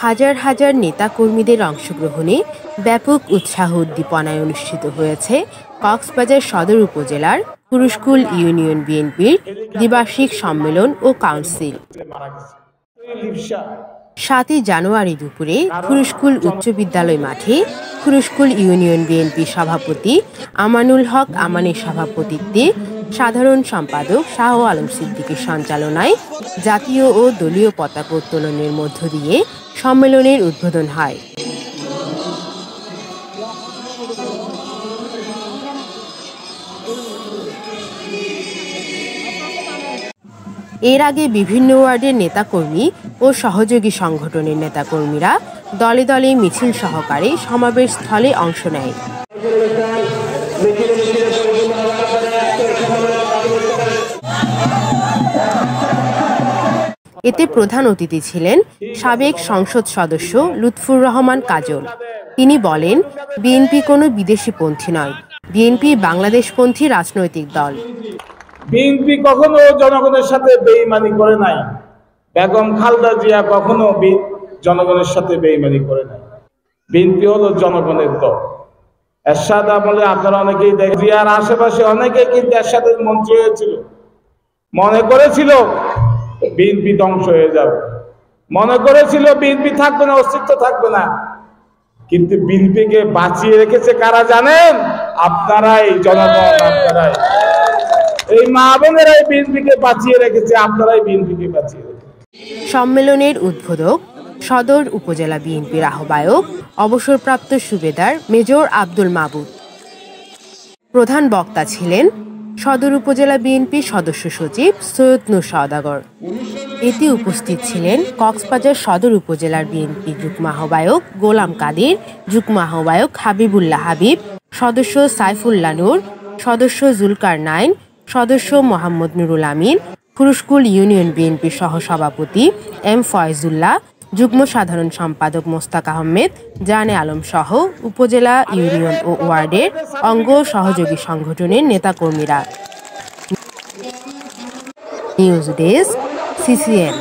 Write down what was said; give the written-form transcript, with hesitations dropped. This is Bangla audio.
হাজার হাজার নেতা কর্মীদের অংশগ্রহণে ব্যাপক উৎসাহ উদ্দীপনায় অনুষ্ঠিত হয়েছে কক্সবাজার সদর উপজেলার কুরুশকুল ইউনিয়ন বিএনপির দ্বিবার্ষিক সম্মেলন ও কাউন্সিল। 7 জানুয়ারি দুপুরে কুরুশকুল উচ্চ বিদ্যালয় মাঠে কুরুশকুল ইউনিয়ন বিএনপি সভাপতি আমানুল হক আমানের সভাপতিত্বে সাধারণ সম্পাদক শাহ আলম সিদ্দিকীর সঞ্চালনায় জাতীয় ও দলীয় পতাকা উত্তোলনের মধ্য দিয়ে সম্মেলনের উদ্বোধন হয়। এর আগে বিভিন্ন ওয়ার্ডের নেতাকর্মী ও সহযোগী সংগঠনের নেতাকর্মীরা দলে দলে মিছিল সহকারে সমাবেশ স্থলে অংশ নেয়। এতে প্রধান অতিথি ছিলেন সাবেক সংসদ সদস্য লুৎফুর রহমান কাজল। তিনি বলেন, বিএনপি কোনো বিদেশিপন্থী নয়, বিএনপি বাংলাদেশপন্থী রাজনৈতিক দল। বিএনপি কখনো জনগণের সাথে বেইমানি করে নাই। বেগম খালেদা জিয়া কখনো জনগণের সাথে বেইমানি করে নাই। বিএনপি হলো জনগণের দল। এরশাদ আমলে আপনারা অনেকেই দেখেন, জিয়ার আশেপাশে অনেকেই কিন্তু এরশাদের মন্ত্রী হয়েছিল, মনে করেছিল বিএনপি ধ্বংস হয়ে যাবে, মনে করেছিল বিএনপি থাকবে না, অস্তিত্ব থাকবে না। কিন্তু বিএনপিকে বাঁচিয়ে রেখেছে কারা জানেন? আপনারাই, জনগণ, আপনারাই, এই মা বোনেরাই বিএনপিকে বাঁচিয়ে রেখেছে, আপনারাই বিএনপিকে বাঁচিয়ে রেখেছে। সম্মেলনের উদ্বোধক সদর উপজেলা বিএনপির আহ্বায়ক অবসরপ্রাপ্ত সুবেদার মেজর আব্দুল মাবুদ। প্রধান বক্তা ছিলেন সদর উপজেলা বিএনপির সদস্য সচিব সৈয়দ নূর সওদাগর। এতে উপস্থিত ছিলেন কক্সবাজার সদর উপজেলার বিএনপি যুগ্ম আহ্বায়ক গোলাম কাদের, যুগ্ম আহ্বায়ক হাবিবুল্লাহ হাবিব, সদস্য সাইফুল্লাহ নূর, সদস্য জুলকার নাইন, সদস্য মোহাম্মদ নুরুল আমিন, কুরুশকুল ইউনিয়ন বিএনপির সহসভাপতি এম ফয়জুল্লাহ, যুগ্ম সাধারণ সম্পাদক মোস্তাক আহমেদ, জানে আলম সহ উপজেলা, ইউনিয়ন ও ওয়ার্ডের অঙ্গ সহযোগী সংগঠনের নেতাকর্মীরা। News desk, CCN.